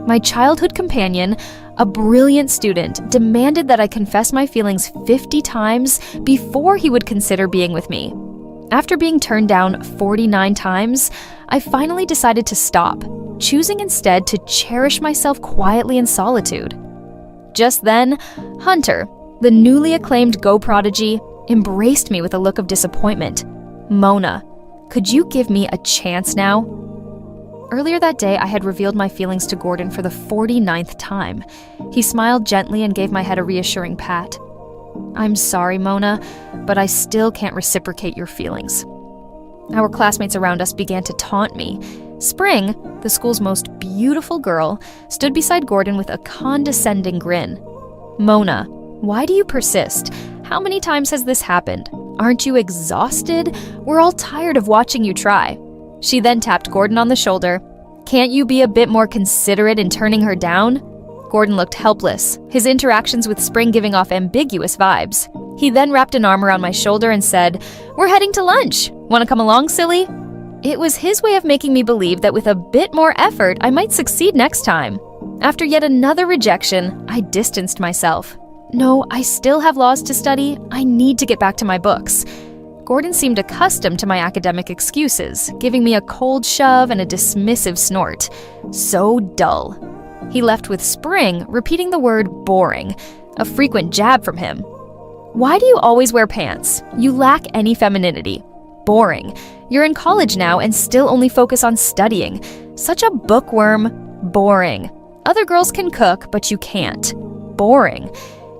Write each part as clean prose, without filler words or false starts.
My childhood companion, a brilliant student, demanded that I confess my feelings 50 times before he would consider being with me. After being turned down 49 times, I finally decided to stop, choosing instead to cherish myself quietly in solitude. Just then, Hunter, the newly acclaimed Go prodigy, embraced me with a look of disappointment. "Mona, could you give me a chance now?" Earlier that day, I had revealed my feelings to Gordon for the 49th time. He smiled gently and gave my head a reassuring pat. "I'm sorry, Mona, but I still can't reciprocate your feelings." Our classmates around us began to taunt me. Spring, the school's most beautiful girl, stood beside Gordon with a condescending grin. "Mona, why do you persist? How many times has this happened? Aren't you exhausted? We're all tired of watching you try." She then tapped Gordon on the shoulder. "Can't you be a bit more considerate in turning her down?" Gordon looked helpless, his interactions with Spring giving off ambiguous vibes. He then wrapped an arm around my shoulder and said, "We're heading to lunch. Want to come along, silly?" It was his way of making me believe that with a bit more effort, I might succeed next time. After yet another rejection, I distanced myself. "No, I still have laws to study. I need to get back to my books." Gordon seemed accustomed to my academic excuses, giving me a cold shove and a dismissive snort. So dull. He left with Spring, repeating the word boring, a frequent jab from him. "Why do you always wear pants? You lack any femininity. Boring. You're in college now and still only focus on studying. Such a bookworm. Boring. Other girls can cook, but you can't. Boring."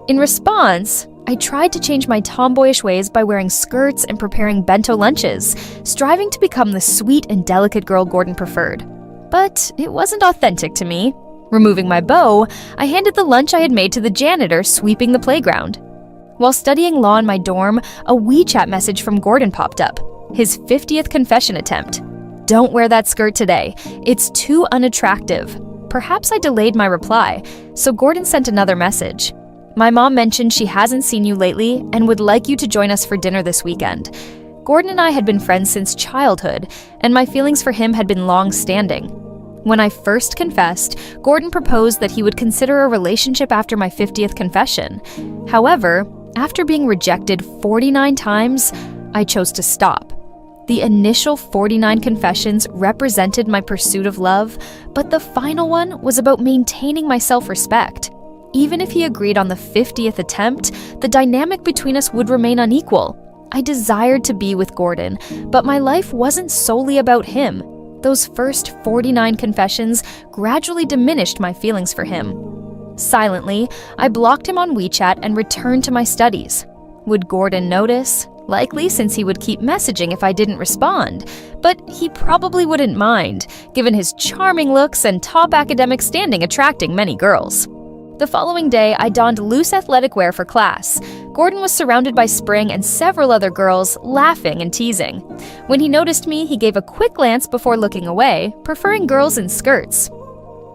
In response, I tried to change my tomboyish ways by wearing skirts and preparing bento lunches, striving to become the sweet and delicate girl Gordon preferred. But it wasn't authentic to me. Removing my bow, I handed the lunch I had made to the janitor sweeping the playground. While studying law in my dorm, a WeChat message from Gordon popped up. His 50th confession attempt. "Don't wear that skirt today. It's too unattractive." Perhaps I delayed my reply, so Gordon sent another message. "My mom mentioned she hasn't seen you lately and would like you to join us for dinner this weekend." Gordon and I had been friends since childhood, and my feelings for him had been long-standing. When I first confessed, Gordon proposed that he would consider a relationship after my 50th confession. However, after being rejected 49 times, I chose to stop. The initial 49 confessions represented my pursuit of love, but the final one was about maintaining my self-respect. Even if he agreed on the 50th attempt, the dynamic between us would remain unequal. I desired to be with Gordon, but my life wasn't solely about him. Those first 49 confessions gradually diminished my feelings for him. Silently, I blocked him on WeChat and returned to my studies. Would Gordon notice? Likely, since he would keep messaging if I didn't respond. But he probably wouldn't mind, given his charming looks and top academic standing attracting many girls. The following day, I donned loose athletic wear for class. Gordon was surrounded by Spring and several other girls, laughing and teasing. When he noticed me, he gave a quick glance before looking away, preferring girls in skirts.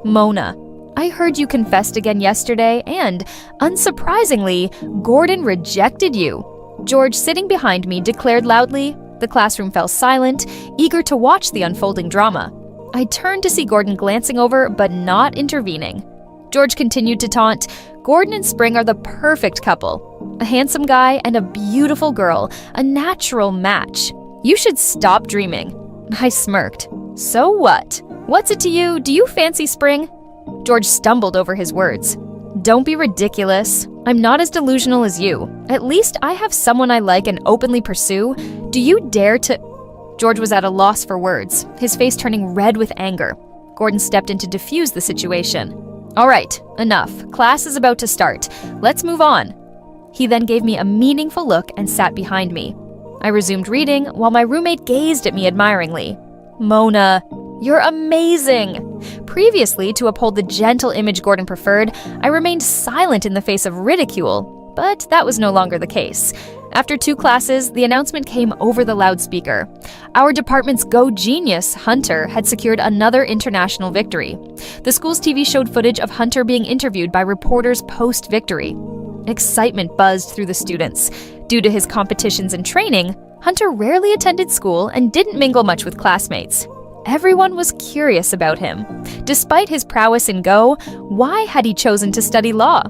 "Mona, I heard you confessed again yesterday, and, unsurprisingly, Gordon rejected you." George, sitting behind me, declared loudly. The classroom fell silent, eager to watch the unfolding drama. I turned to see Gordon glancing over, but not intervening. George continued to taunt, "Gordon and Spring are the perfect couple. A handsome guy and a beautiful girl, a natural match. You should stop dreaming." I smirked. "So what? What's it to you? Do you fancy Spring?" George stumbled over his words. "Don't be ridiculous. I'm not as delusional as you. At least I have someone I like and openly pursue. Do you dare to—" George was at a loss for words, his face turning red with anger. Gordon stepped in to defuse the situation. "All right, enough. Class is about to start. Let's move on." He then gave me a meaningful look and sat behind me. I resumed reading while my roommate gazed at me admiringly. "Mona, you're amazing." Previously, to uphold the gentle image Gordon preferred, I remained silent in the face of ridicule, but that was no longer the case. After 2 classes, the announcement came over the loudspeaker. Our department's Go genius, Hunter, had secured another international victory. The school's TV showed footage of Hunter being interviewed by reporters post-victory. Excitement buzzed through the students. Due to his competitions and training, Hunter rarely attended school and didn't mingle much with classmates. Everyone was curious about him. Despite his prowess in Go, why had he chosen to study law?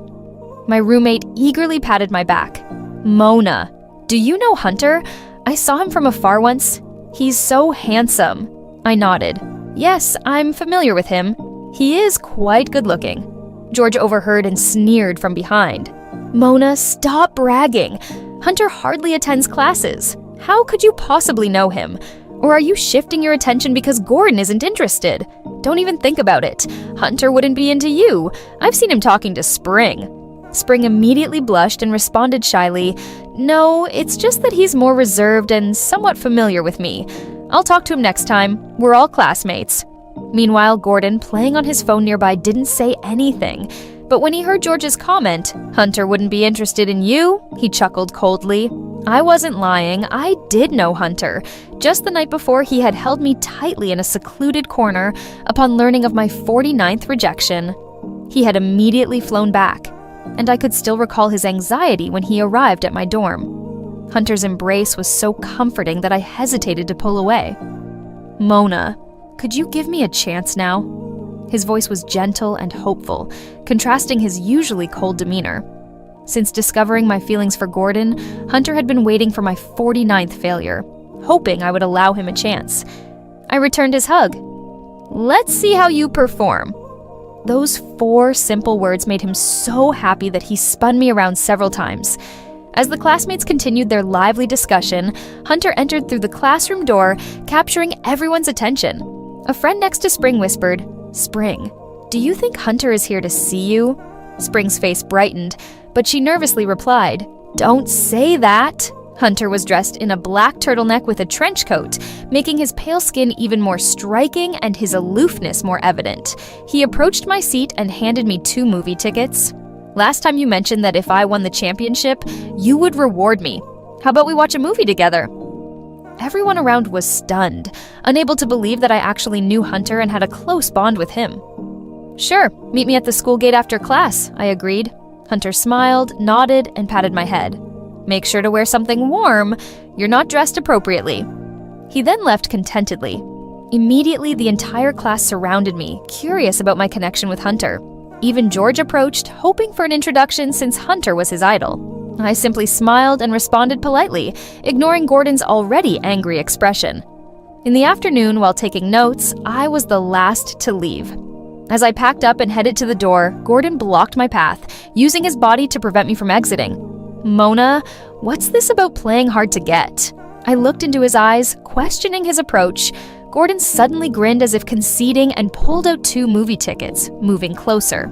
My roommate eagerly patted my back. "Mona, do you know Hunter? I saw him from afar once. He's so handsome." I nodded. "Yes, I'm familiar with him. He is quite good-looking." George overheard and sneered from behind. "Mona, stop bragging. Hunter hardly attends classes. How could you possibly know him? Or are you shifting your attention because Gordon isn't interested? Don't even think about it. Hunter wouldn't be into you. I've seen him talking to Spring." Spring immediately blushed and responded shyly, "No, it's just that he's more reserved and somewhat familiar with me. I'll talk to him next time. We're all classmates." Meanwhile, Gordon, playing on his phone nearby, didn't say anything. But when he heard George's comment, "Hunter wouldn't be interested in you," he chuckled coldly. I wasn't lying. I did know Hunter. Just the night before, he had held me tightly in a secluded corner upon learning of my 49th rejection. He had immediately flown back, and I could still recall his anxiety when he arrived at my dorm. Hunter's embrace was so comforting that I hesitated to pull away. "Mona, could you give me a chance now?" His voice was gentle and hopeful, contrasting his usually cold demeanor. Since discovering my feelings for Gordon, Hunter had been waiting for my 49th failure, hoping I would allow him a chance. I returned his hug. "Let's see how you perform." Those 4 simple words made him so happy that he spun me around several times. As the classmates continued their lively discussion, Hunter entered through the classroom door, capturing everyone's attention. A friend next to Spring whispered, "Spring, do you think Hunter is here to see you?" Spring's face brightened, but she nervously replied, "Don't say that." Hunter was dressed in a black turtleneck with a trench coat, making his pale skin even more striking and his aloofness more evident. He approached my seat and handed me 2 movie tickets. "Last time you mentioned that if I won the championship, you would reward me. How about we watch a movie together?" Everyone around was stunned, unable to believe that I actually knew Hunter and had a close bond with him. "Sure, meet me at the school gate after class," I agreed. Hunter smiled, nodded, and patted my head. "Make sure to wear something warm. You're not dressed appropriately." He then left contentedly. Immediately, the entire class surrounded me, curious about my connection with Hunter. Even George approached, hoping for an introduction since Hunter was his idol. I simply smiled and responded politely, ignoring Gordon's already angry expression. In the afternoon, while taking notes, I was the last to leave. As I packed up and headed to the door, Gordon blocked my path, using his body to prevent me from exiting. "Mona, what's this about playing hard to get?" I looked into his eyes, questioning his approach. Gordon suddenly grinned as if conceding and pulled out 2 movie tickets, moving closer.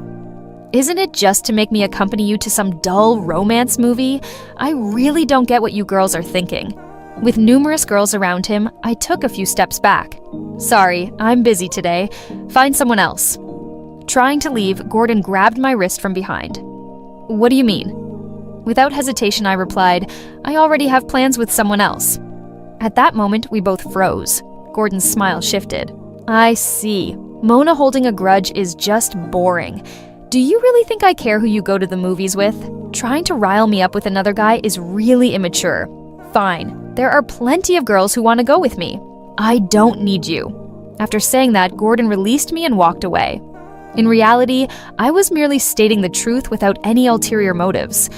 "Isn't it just to make me accompany you to some dull romance movie? I really don't get what you girls are thinking." With numerous girls around him, I took a few steps back. "Sorry, I'm busy today. Find someone else." Trying to leave, Gordon grabbed my wrist from behind. "What do you mean?" Without hesitation, I replied, "I already have plans with someone else." At that moment, we both froze. Gordon's smile shifted. "I see. Mona holding a grudge is just boring. Do you really think I care who you go to the movies with? Trying to rile me up with another guy is really immature. Fine, there are plenty of girls who want to go with me. I don't need you." After saying that, Gordon released me and walked away. In reality, I was merely stating the truth without any ulterior motives.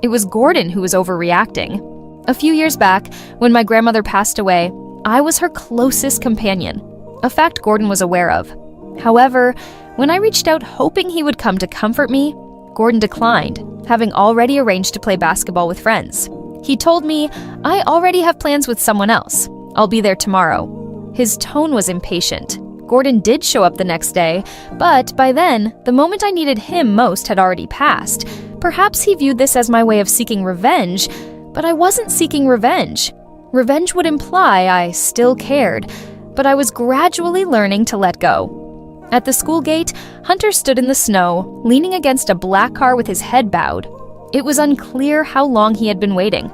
It was Gordon who was overreacting. A few years back, when my grandmother passed away, I was her closest companion, a fact Gordon was aware of. However, when I reached out hoping he would come to comfort me, Gordon declined, having already arranged to play basketball with friends. He told me, "I already have plans with someone else. I'll be there tomorrow." His tone was impatient. Gordon did show up the next day, but by then, the moment I needed him most had already passed. Perhaps he viewed this as my way of seeking revenge, but I wasn't seeking revenge. Revenge would imply I still cared, but I was gradually learning to let go. At the school gate, Hunter stood in the snow, leaning against a black car with his head bowed. It was unclear how long he had been waiting.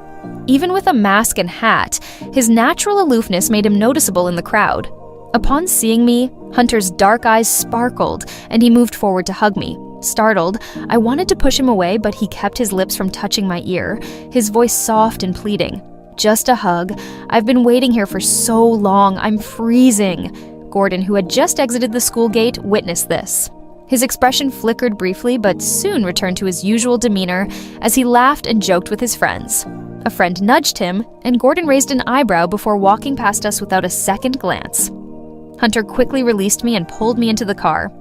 Even with a mask and hat, his natural aloofness made him noticeable in the crowd. Upon seeing me, Hunter's dark eyes sparkled, and he moved forward to hug me. Startled, I wanted to push him away, but he kept his lips from touching my ear, his voice soft and pleading. "Just a hug. I've been waiting here for so long. I'm freezing." Gordon, who had just exited the school gate, witnessed this. His expression flickered briefly, but soon returned to his usual demeanor as he laughed and joked with his friends. A friend nudged him, and Gordon raised an eyebrow before walking past us without a second glance. Hunter quickly released me and pulled me into the car.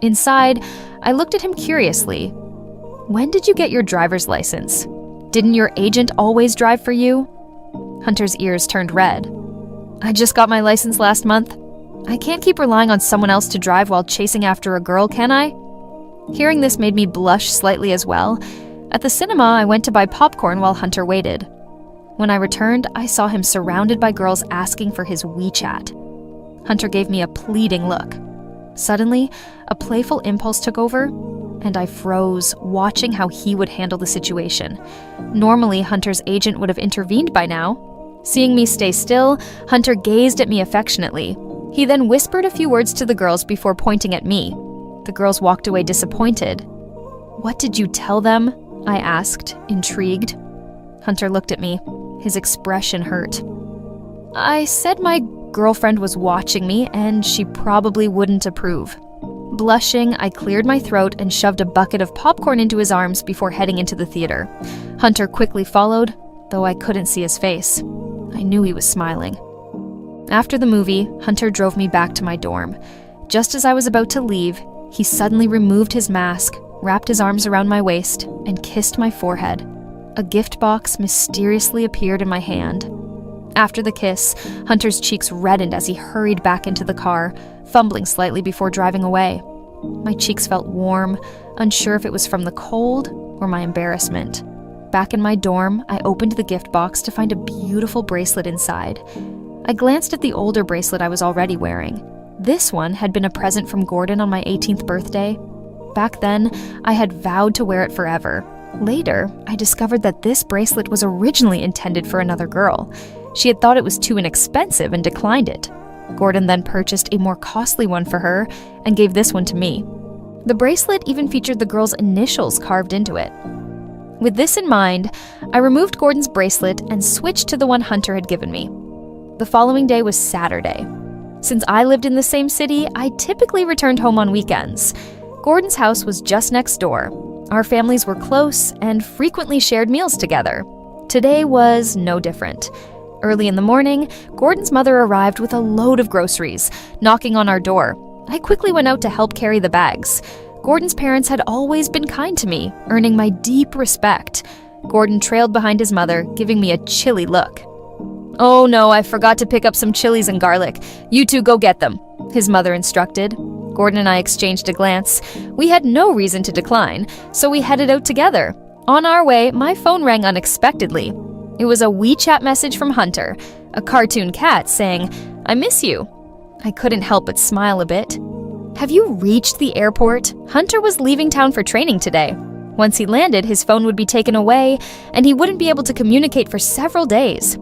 Inside, I looked at him curiously. "When did you get your driver's license? Didn't your agent always drive for you?" Hunter's ears turned red. "I just got my license last month. I can't keep relying on someone else to drive while chasing after a girl, can I?" Hearing this made me blush slightly as well. At the cinema, I went to buy popcorn while Hunter waited. When I returned, I saw him surrounded by girls asking for his WeChat. Hunter gave me a pleading look. Suddenly, a playful impulse took over, and I froze, watching how he would handle the situation. Normally, Hunter's agent would have intervened by now. Seeing me stay still, Hunter gazed at me affectionately. He then whispered a few words to the girls before pointing at me. The girls walked away disappointed. "What did you tell them?" I asked, intrigued. Hunter looked at me. His expression hurt. "I said my girlfriend was watching me and she probably wouldn't approve." Blushing, I cleared my throat and shoved a bucket of popcorn into his arms before heading into the theater. Hunter quickly followed, though I couldn't see his face. I knew he was smiling. After the movie, Hunter drove me back to my dorm. Just as I was about to leave, he suddenly removed his mask, wrapped his arms around my waist, and kissed my forehead. A gift box mysteriously appeared in my hand. After the kiss, Hunter's cheeks reddened as he hurried back into the car, fumbling slightly before driving away. My cheeks felt warm, unsure if it was from the cold or my embarrassment. Back in my dorm, I opened the gift box to find a beautiful bracelet inside. I glanced at the older bracelet I was already wearing. This one had been a present from Gordon on my 18th birthday. Back then, I had vowed to wear it forever. Later, I discovered that this bracelet was originally intended for another girl. She had thought it was too inexpensive and declined it. Gordon then purchased a more costly one for her and gave this one to me. The bracelet even featured the girl's initials carved into it. With this in mind, I removed Gordon's bracelet and switched to the one Hunter had given me. The following day was Saturday. Since I lived in the same city, I typically returned home on weekends. Gordon's house was just next door. Our families were close and frequently shared meals together. Today was no different. Early in the morning, Gordon's mother arrived with a load of groceries, knocking on our door. I quickly went out to help carry the bags. Gordon's parents had always been kind to me, earning my deep respect. Gordon trailed behind his mother, giving me a chilly look. "Oh no, I forgot to pick up some chilies and garlic. You two go get them," his mother instructed. Gordon and I exchanged a glance. We had no reason to decline, so we headed out together. On our way, my phone rang unexpectedly. It was a WeChat message from Hunter, a cartoon cat saying, "I miss you." I couldn't help but smile a bit. "Have you reached the airport? Hunter was leaving town for training today. Once he landed, his phone would be taken away, and he wouldn't be able to communicate for several days."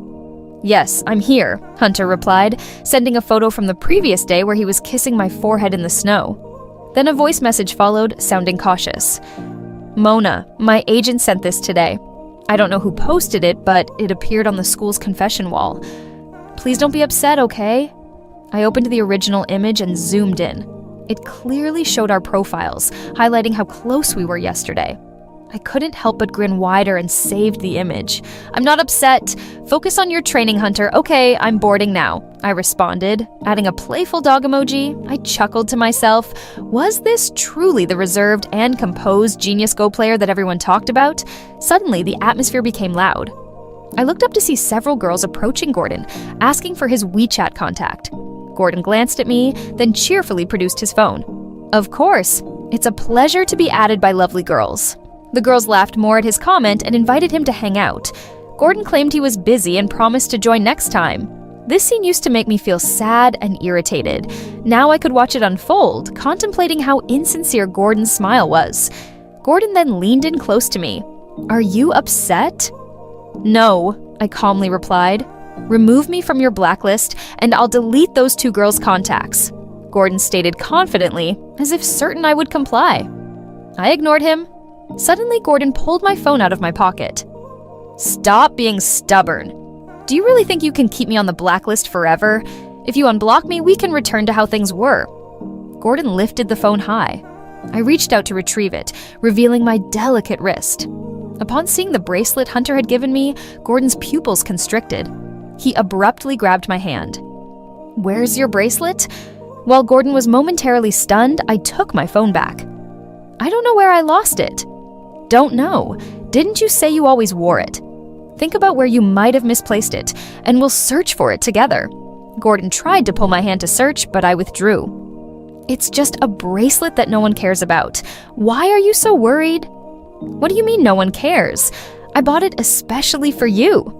"Yes, I'm here," Hunter replied, sending a photo from the previous day where he was kissing my forehead in the snow. Then a voice message followed, sounding cautious. "Mona, my agent sent this today. I don't know who posted it, but it appeared on the school's confession wall. Please don't be upset, okay?" I opened the original image and zoomed in. It clearly showed our profiles, highlighting how close we were yesterday. I couldn't help but grin wider and saved the image. "I'm not upset. Focus on your training, Hunter. Okay, I'm boarding now," I responded, adding a playful dog emoji. I chuckled to myself. Was this truly the reserved and composed Genius Go player that everyone talked about? Suddenly, the atmosphere became loud. I looked up to see several girls approaching Gordon, asking for his WeChat contact. Gordon glanced at me, then cheerfully produced his phone. "Of course. It's a pleasure to be added by lovely girls." The girls laughed more at his comment and invited him to hang out. Gordon claimed he was busy and promised to join next time. This scene used to make me feel sad and irritated. Now I could watch it unfold, contemplating how insincere Gordon's smile was. Gordon then leaned in close to me. "Are you upset?" "No," I calmly replied. "Remove me from your blacklist, and I'll delete those two girls' contacts," Gordon stated confidently, as if certain I would comply. I ignored him. Suddenly, Gordon pulled my phone out of my pocket. "Stop being stubborn. Do you really think you can keep me on the blacklist forever? If you unblock me, we can return to how things were." Gordon lifted the phone high. I reached out to retrieve it, revealing my delicate wrist. Upon seeing the bracelet Hunter had given me, Gordon's pupils constricted. He abruptly grabbed my hand. "Where's your bracelet?" While Gordon was momentarily stunned, I took my phone back. "I don't know where I lost it." "Don't know? Didn't you say you always wore it? Think about where you might have misplaced it, and we'll search for it together." Gordon tried to pull my hand to search, but I withdrew. "It's just a bracelet that no one cares about. Why are you so worried?" "What do you mean no one cares? I bought it especially for you."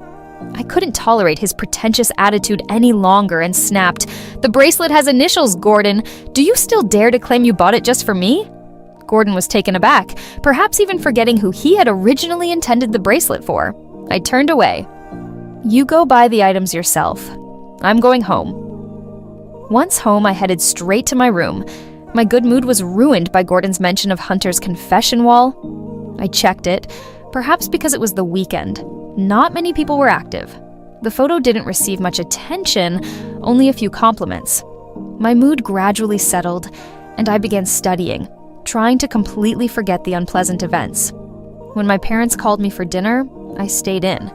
I couldn't tolerate his pretentious attitude any longer and snapped, "The bracelet has initials, Gordon. Do you still dare to claim you bought it just for me?" Gordon was taken aback, perhaps even forgetting who he had originally intended the bracelet for. I turned away. "You go buy the items yourself. I'm going home." Once home, I headed straight to my room. My good mood was ruined by Gordon's mention of Hunter's confession wall. I checked it, perhaps because it was the weekend. Not many people were active. The photo didn't receive much attention, only a few compliments. My mood gradually settled, and I began studying, trying to completely forget the unpleasant events. When my parents called me for dinner, I stayed in.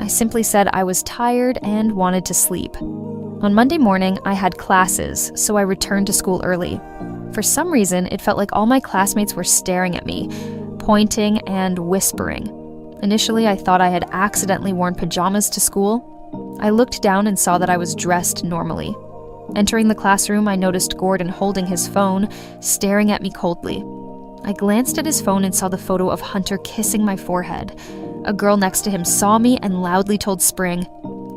I simply said I was tired and wanted to sleep. On Monday morning, I had classes, so I returned to school early. For some reason, it felt like all my classmates were staring at me, pointing and whispering. Initially, I thought I had accidentally worn pajamas to school. I looked down and saw that I was dressed normally. Entering the classroom, I noticed Gordon holding his phone, staring at me coldly. I glanced at his phone and saw the photo of Hunter kissing my forehead. A girl next to him saw me and loudly told Spring.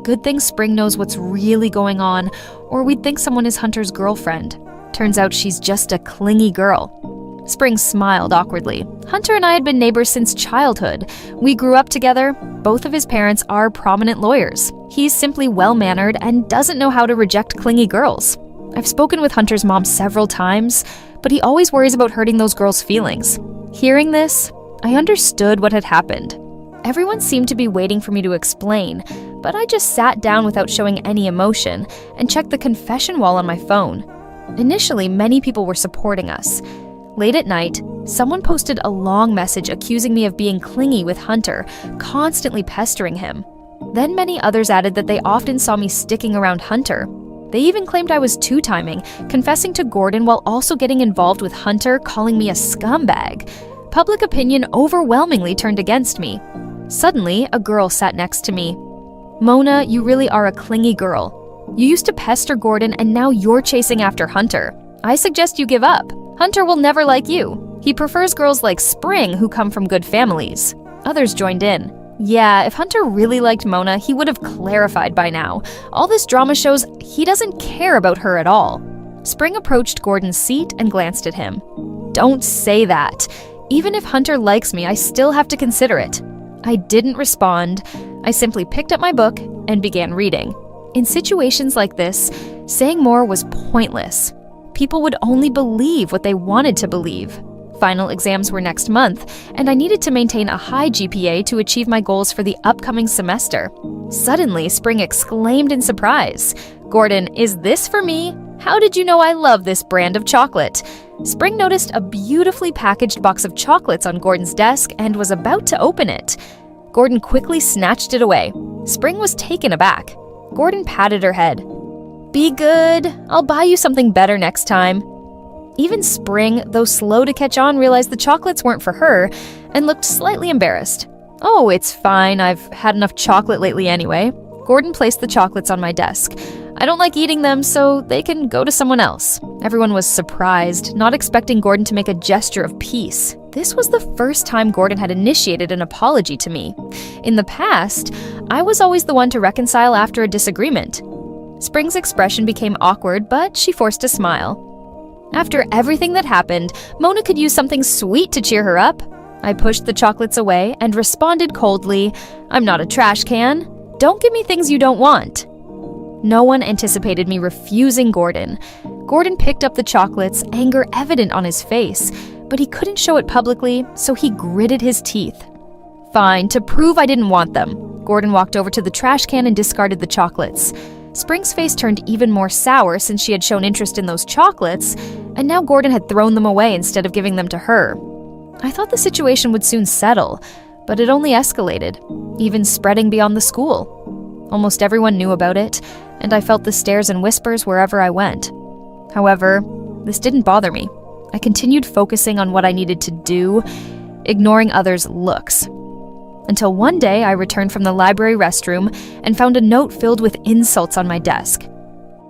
Good thing Spring knows what's really going on, or we'd think someone is Hunter's girlfriend. Turns out she's just a clingy girl. Spring smiled awkwardly. Hunter and I had been neighbors since childhood. We grew up together. Both of his parents are prominent lawyers. He's simply well-mannered and doesn't know how to reject clingy girls. I've spoken with Hunter's mom several times, but he always worries about hurting those girls' feelings. Hearing this, I understood what had happened. Everyone seemed to be waiting for me to explain, but I just sat down without showing any emotion and checked the confession wall on my phone. Initially, many people were supporting us. Late at night, someone posted a long message accusing me of being clingy with Hunter, constantly pestering him. Then many others added that they often saw me sticking around Hunter. They even claimed I was two-timing, confessing to Gordon while also getting involved with Hunter, calling me a scumbag. Public opinion overwhelmingly turned against me. Suddenly, a girl sat next to me. "Mona, you really are a clingy girl. You used to pester Gordon and now you're chasing after Hunter. I suggest you give up. Hunter will never like you. He prefers girls like Spring who come from good families." Others joined in. Yeah, if Hunter really liked Mona, he would have clarified by now. All this drama shows he doesn't care about her at all. Spring approached Gordon's seat and glanced at him. "Don't say that. Even if Hunter likes me, I still have to consider it." I didn't respond. I simply picked up my book and began reading. In situations like this, saying more was pointless. People would only believe what they wanted to believe. Final exams were next month, and I needed to maintain a high GPA to achieve my goals for the upcoming semester. Suddenly, Spring exclaimed in surprise, "Gordon, is this for me? How did you know I love this brand of chocolate?" Spring noticed a beautifully packaged box of chocolates on Gordon's desk and was about to open it. Gordon quickly snatched it away. Spring was taken aback. Gordon patted her head. "Be good. I'll buy you something better next time." Even Spring, though slow to catch on, realized the chocolates weren't for her and looked slightly embarrassed. "Oh, it's fine. I've had enough chocolate lately anyway." Gordon placed the chocolates on my desk. "I don't like eating them, so they can go to someone else." Everyone was surprised, not expecting Gordon to make a gesture of peace. This was the first time Gordon had initiated an apology to me. In the past, I was always the one to reconcile after a disagreement. Spring's expression became awkward, but she forced a smile. After everything that happened, Mona could use something sweet to cheer her up. I pushed the chocolates away and responded coldly, "I'm not a trash can. Don't give me things you don't want." No one anticipated me refusing Gordon. Gordon picked up the chocolates, anger evident on his face, but he couldn't show it publicly, so he gritted his teeth. "Fine, to prove I didn't want them." Gordon walked over to the trash can and discarded the chocolates. Spring's face turned even more sour since she had shown interest in those chocolates, and now Gordon had thrown them away instead of giving them to her. I thought the situation would soon settle, but it only escalated, even spreading beyond the school. Almost everyone knew about it, and I felt the stares and whispers wherever I went. However, this didn't bother me. I continued focusing on what I needed to do, ignoring others' looks. Until one day I returned from the library restroom and found a note filled with insults on my desk.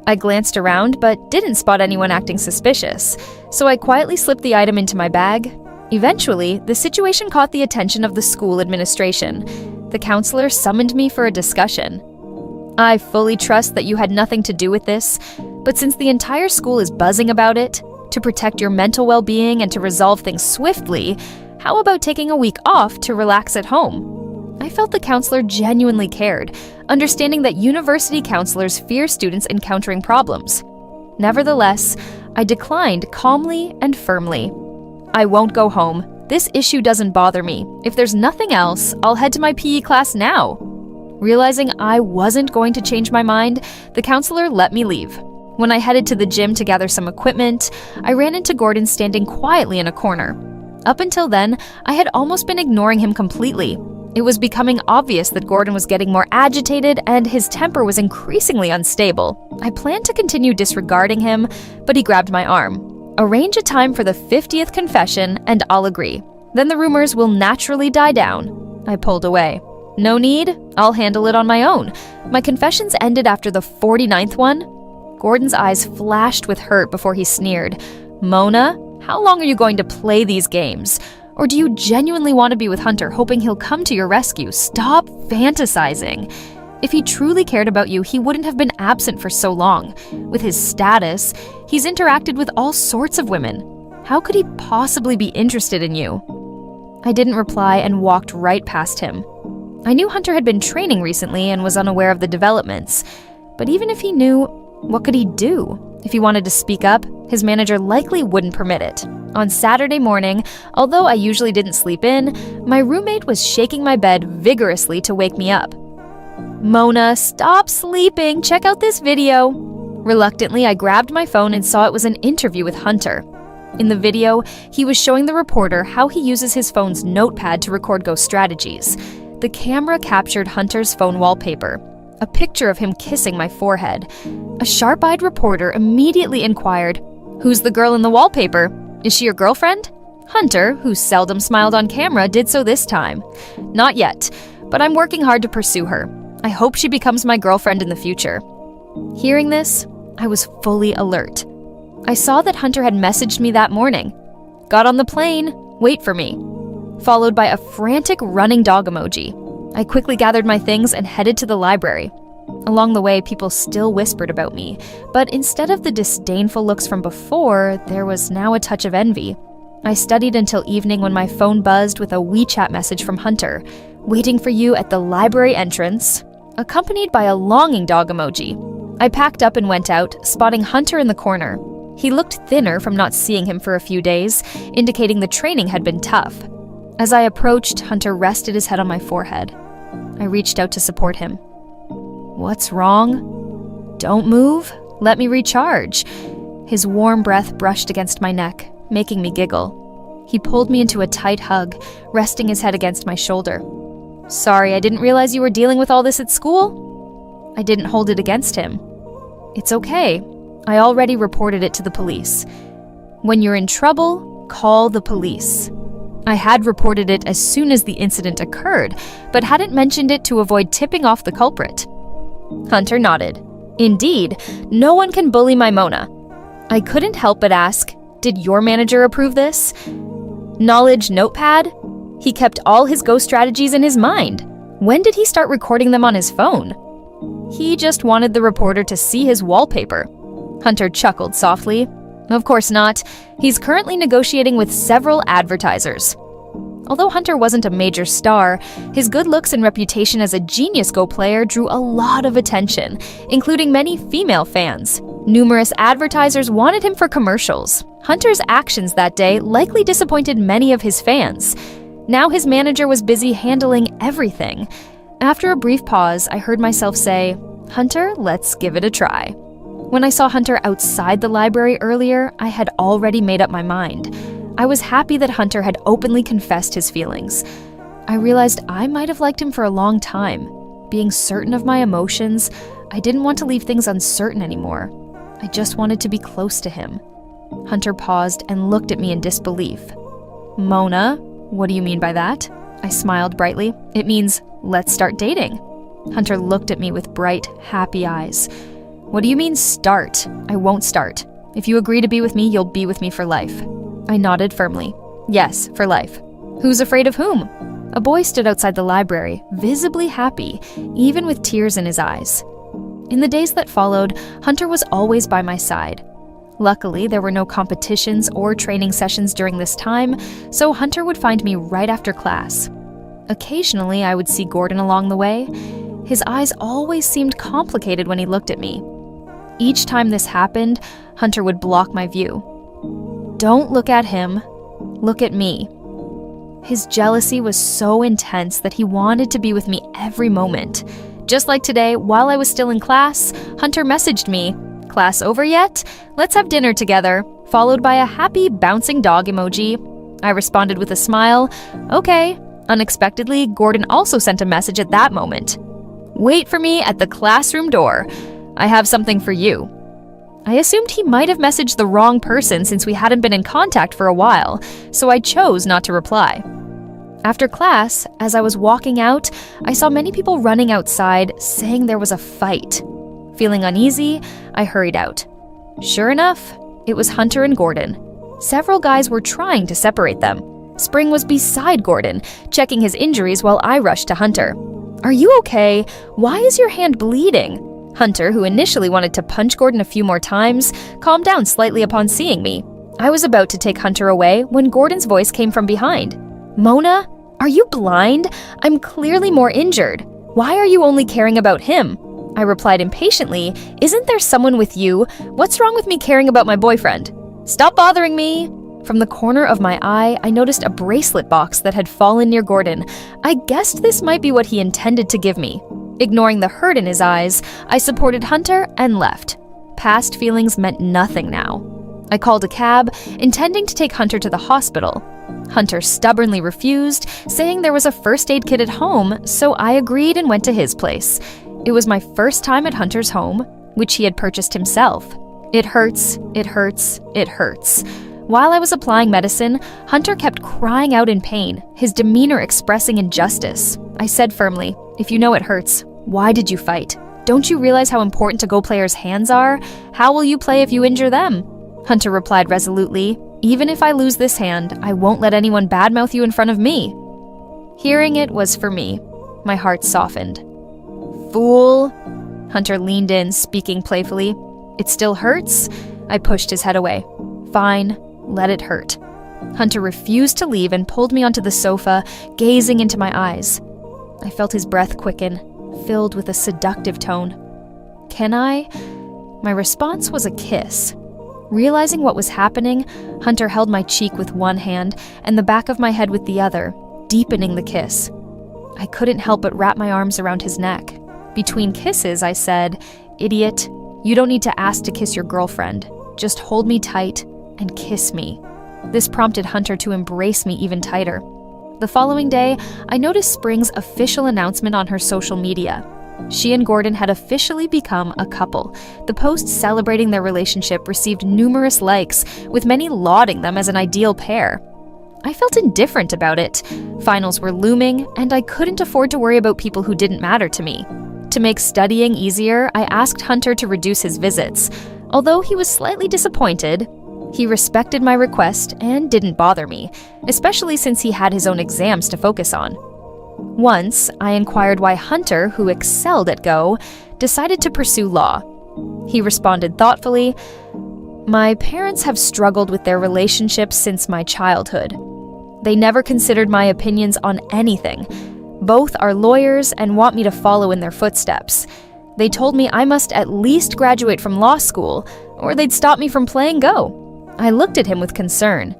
I glanced around but didn't spot anyone acting suspicious, so I quietly slipped the item into my bag. Eventually, the situation caught the attention of the school administration. The counselor summoned me for a discussion. I fully trust that you had nothing to do with this, but since the entire school is buzzing about it, to protect your mental well-being and to resolve things swiftly, how about taking a week off to relax at home? I felt the counselor genuinely cared, understanding that university counselors fear students encountering problems. Nevertheless, I declined calmly and firmly. I won't go home. This issue doesn't bother me. If there's nothing else, I'll head to my PE class now. Realizing I wasn't going to change my mind, the counselor let me leave. When I headed to the gym to gather some equipment, I ran into Gordon standing quietly in a corner. Up until then, I had almost been ignoring him completely. It was becoming obvious that Gordon was getting more agitated and his temper was increasingly unstable. I planned to continue disregarding him, but he grabbed my arm. Arrange a time for the 50th confession and I'll agree. Then the rumors will naturally die down. I pulled away. No need, I'll handle it on my own. My confessions ended after the 49th one. Gordon's eyes flashed with hurt before he sneered. Mona, how long are you going to play these games? Or do you genuinely want to be with Hunter, hoping he'll come to your rescue? Stop fantasizing. If he truly cared about you, he wouldn't have been absent for so long. With his status, he's interacted with all sorts of women. How could he possibly be interested in you? I didn't reply and walked right past him. I knew Hunter had been training recently and was unaware of the developments. But even if he knew, what could he do? If he wanted to speak up, his manager likely wouldn't permit it. On Saturday morning, although I usually didn't sleep in, my roommate was shaking my bed vigorously to wake me up. Mona, stop sleeping. Check out this video. Reluctantly, I grabbed my phone and saw it was an interview with Hunter. In the video, he was showing the reporter how he uses his phone's notepad to record ghost strategies. The camera captured Hunter's phone wallpaper, a picture of him kissing my forehead. A sharp-eyed reporter immediately inquired, "Who's the girl in the wallpaper? Is she your girlfriend?" Hunter, who seldom smiled on camera, did so this time. "Not yet, but I'm working hard to pursue her. I hope she becomes my girlfriend in the future." Hearing this, I was fully alert. I saw that Hunter had messaged me that morning. "Got on the plane, wait for me," followed by a frantic running dog emoji. I quickly gathered my things and headed to the library. Along the way, people still whispered about me, but instead of the disdainful looks from before, there was now a touch of envy. I studied until evening when my phone buzzed with a WeChat message from Hunter. "Waiting for you at the library entrance," accompanied by a longing dog emoji. I packed up and went out, spotting Hunter in the corner. He looked thinner from not seeing him for a few days, indicating the training had been tough. As I approached, Hunter rested his head on my forehead. I reached out to support him. "What's wrong?" "Don't move. Let me recharge." His warm breath brushed against my neck, making me giggle. He pulled me into a tight hug, resting his head against my shoulder. "Sorry, I didn't realize you were dealing with all this at school." I didn't hold it against him. "It's okay. I already reported it to the police. When you're in trouble, call the police." I had reported it as soon as the incident occurred, but hadn't mentioned it to avoid tipping off the culprit. Hunter nodded. "Indeed, no one can bully my Mona." I couldn't help but ask, "Did your manager approve this?" Knowledge notepad? He kept all his ghost strategies in his mind. When did he start recording them on his phone? He just wanted the reporter to see his wallpaper. Hunter chuckled softly. "Of course not. He's currently negotiating with several advertisers." Although Hunter wasn't a major star, his good looks and reputation as a genius Go player drew a lot of attention, including many female fans. Numerous advertisers wanted him for commercials. Hunter's actions that day likely disappointed many of his fans. Now his manager was busy handling everything. After a brief pause, I heard myself say, Hunter, let's give it a try. When I saw Hunter outside the library earlier, I had already made up my mind. I was happy that Hunter had openly confessed his feelings. I realized I might have liked him for a long time. Being certain of my emotions, I didn't want to leave things uncertain anymore. I just wanted to be close to him. Hunter paused and looked at me in disbelief. Mona, what do you mean by that? I smiled brightly. It means, let's start dating. Hunter looked at me with bright, happy eyes. What do you mean, start? I won't start. If you agree to be with me, you'll be with me for life. I nodded firmly. Yes, for life. Who's afraid of whom? A boy stood outside the library, visibly happy, even with tears in his eyes. In the days that followed, Hunter was always by my side. Luckily, there were no competitions or training sessions during this time, so Hunter would find me right after class. Occasionally, I would see Gordon along the way. His eyes always seemed complicated when he looked at me. Each time this happened, Hunter would block my view. Don't look at him, look at me. His jealousy was so intense that he wanted to be with me every moment. Just like today, while I was still in class, Hunter messaged me, "Class over yet? Let's have dinner together," followed by a happy bouncing dog emoji. I responded with a smile, "Okay." Unexpectedly, Gordon also sent a message at that moment. "Wait for me at the classroom door. I have something for you." I assumed he might have messaged the wrong person since we hadn't been in contact for a while, so I chose not to reply. After class, as I was walking out, I saw many people running outside saying there was a fight. Feeling uneasy, I hurried out. Sure enough, it was Hunter and Gordon. Several guys were trying to separate them. Spring was beside Gordon, checking his injuries while I rushed to Hunter. "Are you okay? Why is your hand bleeding?" Hunter, who initially wanted to punch Gordon a few more times, calmed down slightly upon seeing me. I was about to take Hunter away when Gordon's voice came from behind. "Mona, are you blind? I'm clearly more injured. Why are you only caring about him?" I replied impatiently, "Isn't there someone with you? What's wrong with me caring about my boyfriend?" "Stop bothering me!" From the corner of my eye, I noticed a bracelet box that had fallen near Gordon. I guessed this might be what he intended to give me. Ignoring the hurt in his eyes, I supported Hunter and left. Past feelings meant nothing now. I called a cab, intending to take Hunter to the hospital. Hunter stubbornly refused, saying there was a first aid kit at home, so I agreed and went to his place. It was my first time at Hunter's home, which he had purchased himself. It hurts, it hurts, it hurts. While I was applying medicine, Hunter kept crying out in pain, his demeanor expressing injustice. I said firmly, "If you know it hurts, why did you fight? Don't you realize how important a-go player's hands are? How will you play if you injure them?" Hunter replied resolutely, "Even if I lose this hand, I won't let anyone badmouth you in front of me." Hearing it was for me. My heart softened. "Fool." Hunter leaned in, speaking playfully. "It still hurts?" I pushed his head away. "Fine, let it hurt." Hunter refused to leave and pulled me onto the sofa, gazing into my eyes. I felt his breath quicken, filled with a seductive tone. "Can I?" My response was a kiss. Realizing what was happening, Hunter held my cheek with one hand and the back of my head with the other, deepening the kiss. I couldn't help but wrap my arms around his neck. Between kisses, I said, "Idiot, you don't need to ask to kiss your girlfriend. Just hold me tight and kiss me." This prompted Hunter to embrace me even tighter. The following day, I noticed Spring's official announcement on her social media. She and Gordon had officially become a couple. The post celebrating their relationship received numerous likes, with many lauding them as an ideal pair. I felt indifferent about it. Finals were looming, and I couldn't afford to worry about people who didn't matter to me. To make studying easier, I asked Hunter to reduce his visits. Although he was slightly disappointed, he respected my request and didn't bother me, especially since he had his own exams to focus on. Once, I inquired why Hunter, who excelled at Go, decided to pursue law. He responded thoughtfully, "My parents have struggled with their relationship since my childhood. They never considered my opinions on anything. Both are lawyers and want me to follow in their footsteps. They told me I must at least graduate from law school, or they'd stop me from playing Go." I looked at him with concern.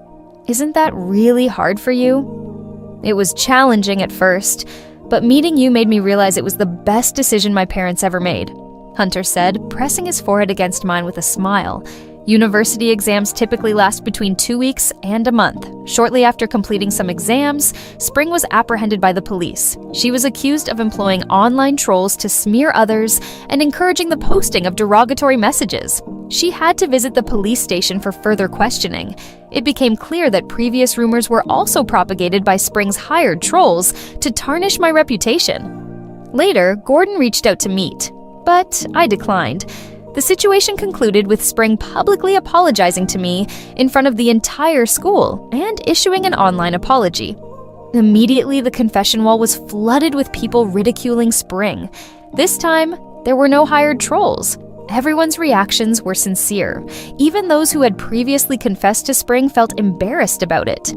"Isn't that really hard for you?" "It was challenging at first, but meeting you made me realize it was the best decision my parents ever made. Hunter said, pressing his forehead against mine with a smile. University exams typically last between 2 weeks and a month. Shortly after completing some exams, Spring was apprehended by the police. She was accused of employing online trolls to smear others and encouraging the posting of derogatory messages. She had to visit the police station for further questioning. It became clear that previous rumors were also propagated by Spring's hired trolls to tarnish my reputation. Later, Gordon reached out to meet, but I declined. The situation concluded with Spring publicly apologizing to me in front of the entire school and issuing an online apology. Immediately, the confession wall was flooded with people ridiculing Spring. This time, there were no hired trolls. Everyone's reactions were sincere. Even those who had previously confessed to Spring felt embarrassed about it.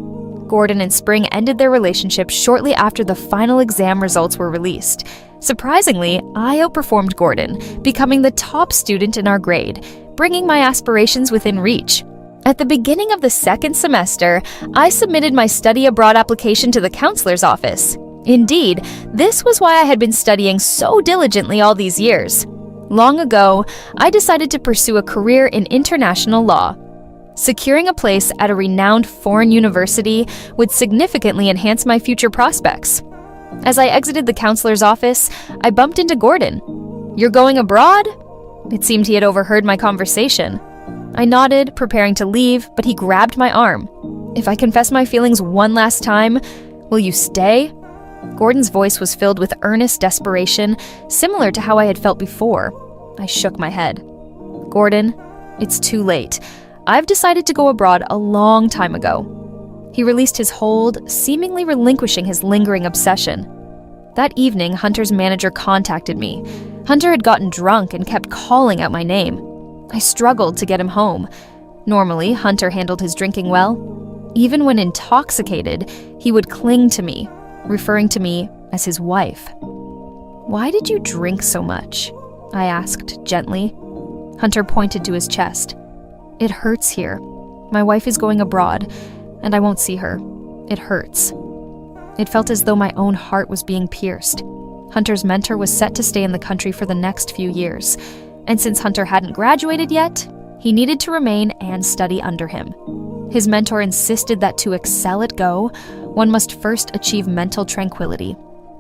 Gordon and Spring ended their relationship shortly after the final exam results were released. Surprisingly, I outperformed Gordon, becoming the top student in our grade, bringing my aspirations within reach. At the beginning of the second semester, I submitted my study abroad application to the counselor's office. Indeed, this was why I had been studying so diligently all these years. Long ago, I decided to pursue a career in international law. Securing a place at a renowned foreign university would significantly enhance my future prospects. As I exited the counselor's office, I bumped into Gordon. "You're going abroad?" It seemed he had overheard my conversation. I nodded, preparing to leave, but he grabbed my arm. "If I confess my feelings one last time, will you stay?" Gordon's voice was filled with earnest desperation, similar to how I had felt before. I shook my head. "Gordon, it's too late. I've decided to go abroad a long time ago." He released his hold, seemingly relinquishing his lingering obsession. That evening, Hunter's manager contacted me. Hunter had gotten drunk and kept calling out my name. I struggled to get him home. Normally, Hunter handled his drinking well. Even when intoxicated, he would cling to me, referring to me as his wife. "Why did you drink so much?" I asked gently. Hunter pointed to his chest. "It hurts here. My wife is going abroad, and I won't see her. It hurts." It felt as though my own heart was being pierced. Hunter's mentor was set to stay in the country for the next few years, and since Hunter hadn't graduated yet, he needed to remain and study under him. His mentor insisted that to excel at Go, one must first achieve mental tranquility.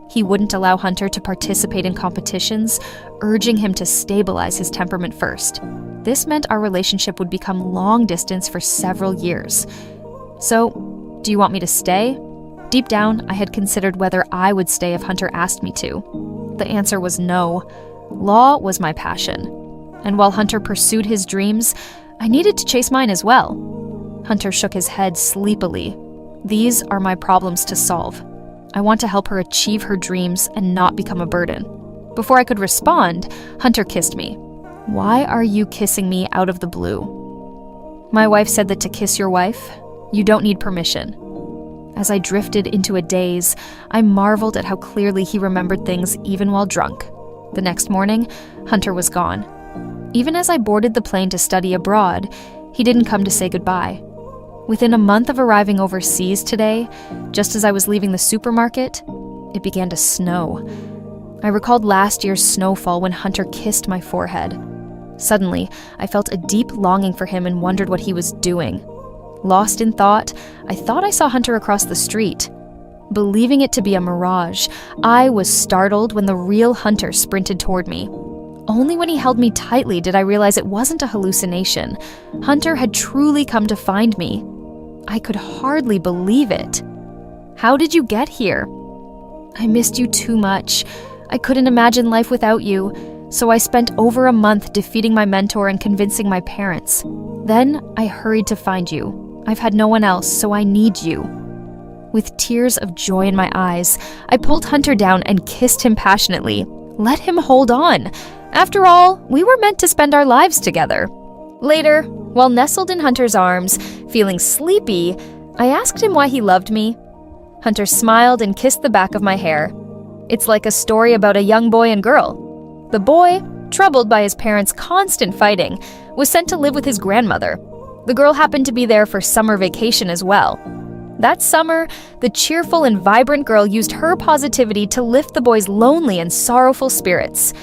He wouldn't allow Hunter to participate in competitions, urging him to stabilize his temperament first. This meant our relationship would become long distance for several years. "So, do you want me to stay?" Deep down, I had considered whether I would stay if Hunter asked me to. The answer was no. Law was my passion. And while Hunter pursued his dreams, I needed to chase mine as well. Hunter shook his head sleepily. "These are my problems to solve. I want to help her achieve her dreams and not become a burden." Before I could respond, Hunter kissed me. "Why are you kissing me out of the blue?" "My wife said that to kiss your wife, you don't need permission." As I drifted into a daze, I marveled at how clearly he remembered things even while drunk. The next morning, Hunter was gone. Even as I boarded the plane to study abroad, he didn't come to say goodbye. Within a month of arriving overseas today, just as I was leaving the supermarket, it began to snow. I recalled last year's snowfall when Hunter kissed my forehead. Suddenly, I felt a deep longing for him and wondered what he was doing. Lost in thought I saw Hunter across the street. Believing it to be a mirage, I was startled when the real Hunter sprinted toward me. Only when he held me tightly did I realize it wasn't a hallucination. Hunter had truly come to find me. I could hardly believe it. "How did you get here?" "I missed you too much. I couldn't imagine life without you, so I spent over a month defeating my mentor and convincing my parents. Then I hurried to find you. I've had no one else, so I need you." With tears of joy in my eyes, I pulled Hunter down and kissed him passionately. Let him hold on. After all, we were meant to spend our lives together. Later, while nestled in Hunter's arms, feeling sleepy, I asked him why he loved me. Hunter smiled and kissed the back of my hair. "It's like a story about a young boy and girl. The boy, troubled by his parents' constant fighting, was sent to live with his grandmother. The girl happened to be there for summer vacation as well. That summer, the cheerful and vibrant girl used her positivity to lift the boy's lonely and sorrowful spirits.